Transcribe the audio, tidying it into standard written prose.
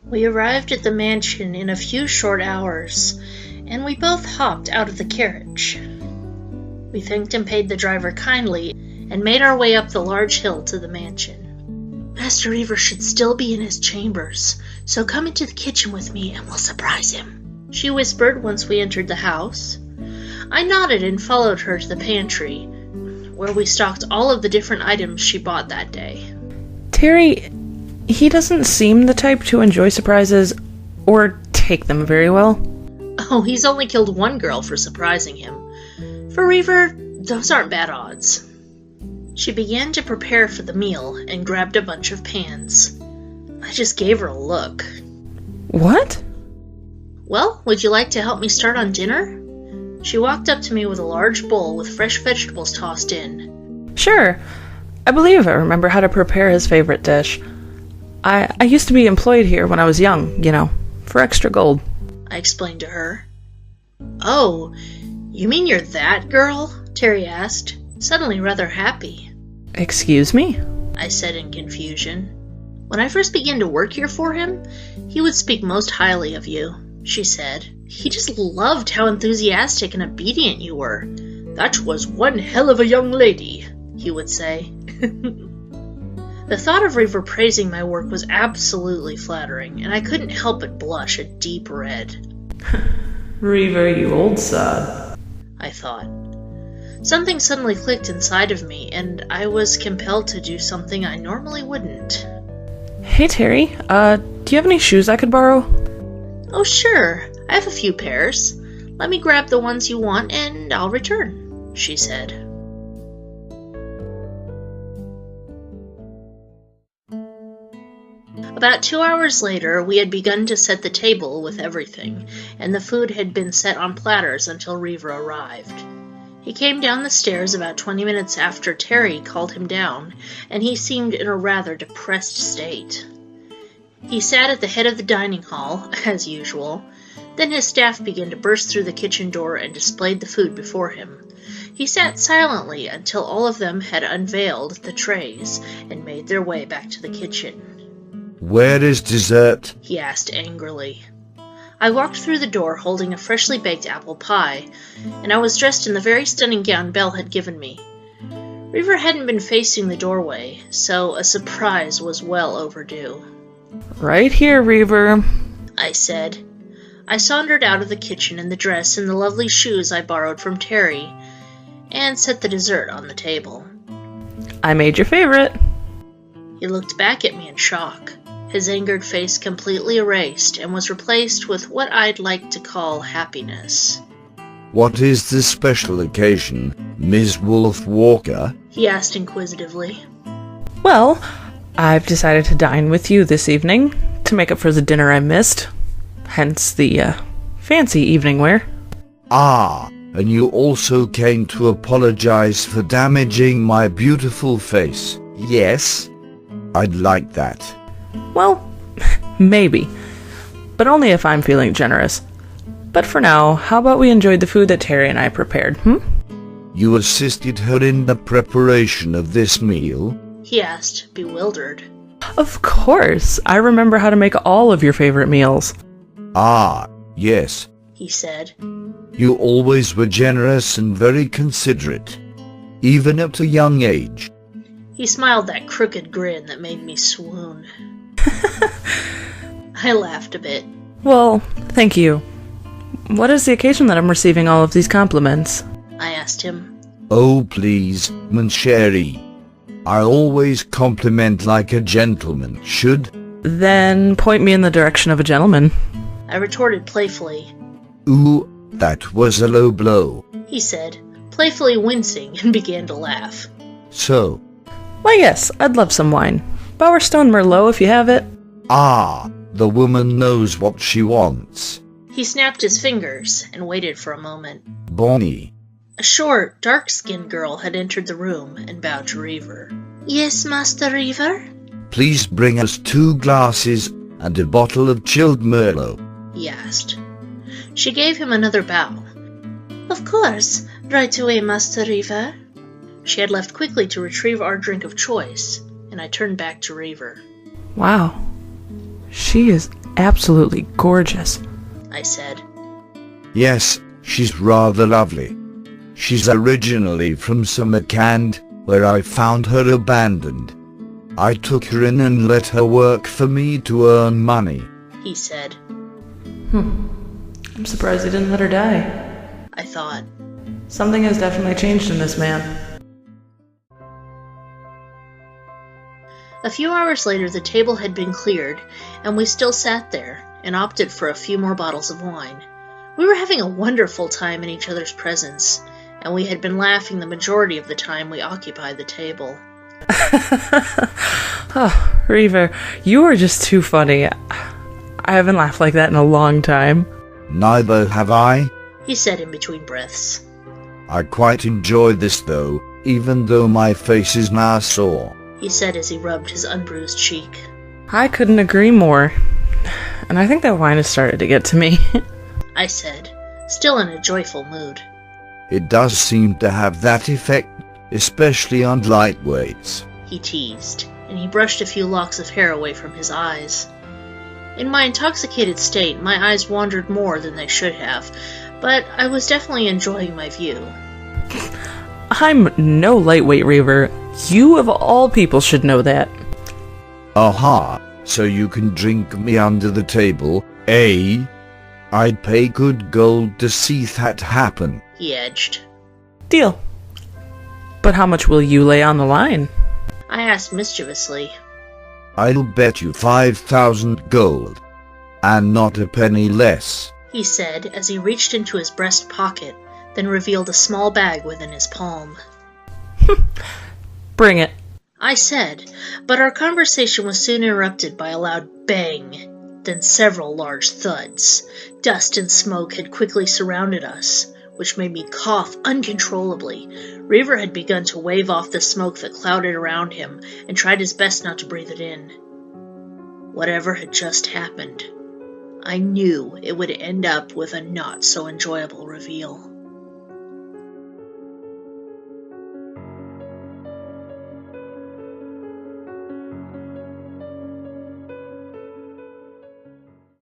We arrived at the mansion in a few short hours, and we both hopped out of the carriage. We thanked and paid the driver kindly, and made our way up the large hill to the mansion. "Master Reaver should still be in his chambers, so come into the kitchen with me and we'll surprise him," she whispered once we entered the house. I nodded and followed her to the pantry, where we stocked all of the different items she bought that day. Terry, he doesn't seem the type to enjoy surprises or take them very well. Oh, he's only killed one girl for surprising him. For Reaver, those aren't bad odds. She began to prepare for the meal and grabbed a bunch of pans. I just gave her a look. What? "Well, would you like to help me start on dinner?" She walked up to me with a large bowl with fresh vegetables tossed in. Sure. I believe I remember how to prepare his favorite dish. I used to be employed here when I was young, for extra gold. I explained to her. "Oh, you mean you're that girl?" Terry asked, suddenly rather happy. Excuse me? I said in confusion. "When I first began to work here for him, he would speak most highly of you," she said. "He just loved how enthusiastic and obedient you were. 'That was one hell of a young lady,' he would say." The thought of Reaver praising my work was absolutely flattering, and I couldn't help but blush a deep red. Reaver, you old sod, I thought. Something suddenly clicked inside of me, and I was compelled to do something I normally wouldn't. Hey Terry, do you have any shoes I could borrow? "Oh sure, I have a few pairs. Let me grab the ones you want and I'll return," she said. About 2 hours later, we had begun to set the table with everything, and the food had been set on platters until Reaver arrived. He came down the stairs about 20 minutes after Terry called him down, and he seemed in a rather depressed state. He sat at the head of the dining hall, as usual. Then his staff began to burst through the kitchen door and displayed the food before him. He sat silently until all of them had unveiled the trays and made their way back to the kitchen. "Where is dessert?" he asked angrily. I walked through the door holding a freshly baked apple pie, and I was dressed in the very stunning gown Belle had given me. Reaver hadn't been facing the doorway, so a surprise was well overdue. Right here, Reaver, I said. I sauntered out of the kitchen in the dress and the lovely shoes I borrowed from Terry, and set the dessert on the table. I made your favorite. He looked back at me in shock. His angered face completely erased and was replaced with what I'd like to call happiness. "What is the special occasion, Ms. Wolfe-Walker?" he asked inquisitively. Well, I've decided to dine with you this evening to make up for the dinner I missed. Hence the fancy evening wear. "Ah, and you also came to apologize for damaging my beautiful face. Yes? I'd like that." Well, maybe. But only if I'm feeling generous. But for now, how about we enjoy the food that Terry and I prepared, "You assisted her in the preparation of this meal?" he asked, bewildered. Of course. I remember how to make all of your favorite meals. "Ah, yes," he said. "You always were generous and very considerate, even at a young age." He smiled that crooked grin that made me swoon. I laughed a bit. Well, thank you. What is the occasion that I'm receiving all of these compliments? I asked him. "Oh, please, mon chéri. I always compliment like a gentleman should." Then point me in the direction of a gentleman. I retorted playfully. "Ooh, that was a low blow," he said, playfully wincing, and began to laugh. "So, Why yes, I'd love some wine. Bowerstone Merlot if you have it. ah, the woman knows what she wants." He snapped his fingers and waited for a moment. "Bonnie." A short, dark-skinned girl had entered the room and bowed to Reaver. "Yes, Master Reaver?" "Please bring us 2 glasses and a bottle of chilled Merlot." he asked. She gave him another bow. "Of course, right away, Master Reaver." She had left quickly to retrieve our drink of choice, and I turned back to Reaver. Wow. She is absolutely gorgeous. I said. Yes, she's rather lovely. She's originally from Samarkand, where I found her abandoned. I took her in and let her work for me to earn money, he said. I'm surprised he didn't let her die. I thought. Something has definitely changed in this man. A few hours later, the table had been cleared, and we still sat there and opted for a few more bottles of wine. We were having a wonderful time in each other's presence, and we had been laughing the majority of the time we occupied the table. Oh, Reaver, you are just too funny. I haven't laughed like that in a long time. Neither have I. He said in between breaths. I quite enjoy this though, even though my face is now sore, he said as he rubbed his unbruised cheek. I couldn't agree more. And I think that wine has started to get to me. I said, still in a joyful mood. It does seem to have that effect, especially on lightweights, he teased, and he brushed a few locks of hair away from his eyes. In my intoxicated state, my eyes wandered more than they should have, but I was definitely enjoying my view. I'm no lightweight, Reaver. You of all people should know that. Aha, so you can drink me under the table, eh? I'd pay good gold to see that happen, he edged. Deal. But how much will you lay on the line? I asked mischievously. I'll bet you 5,000 gold, and not a penny less, he said as he reached into his breast pocket, then revealed a small bag within his palm. Bring it, I said, but our conversation was soon interrupted by a loud bang, then several large thuds. Dust and smoke had quickly surrounded us, which made me cough uncontrollably. Reaver had begun to wave off the smoke that clouded around him and tried his best not to breathe it in. Whatever had just happened, I knew it would end up with a not-so-enjoyable reveal.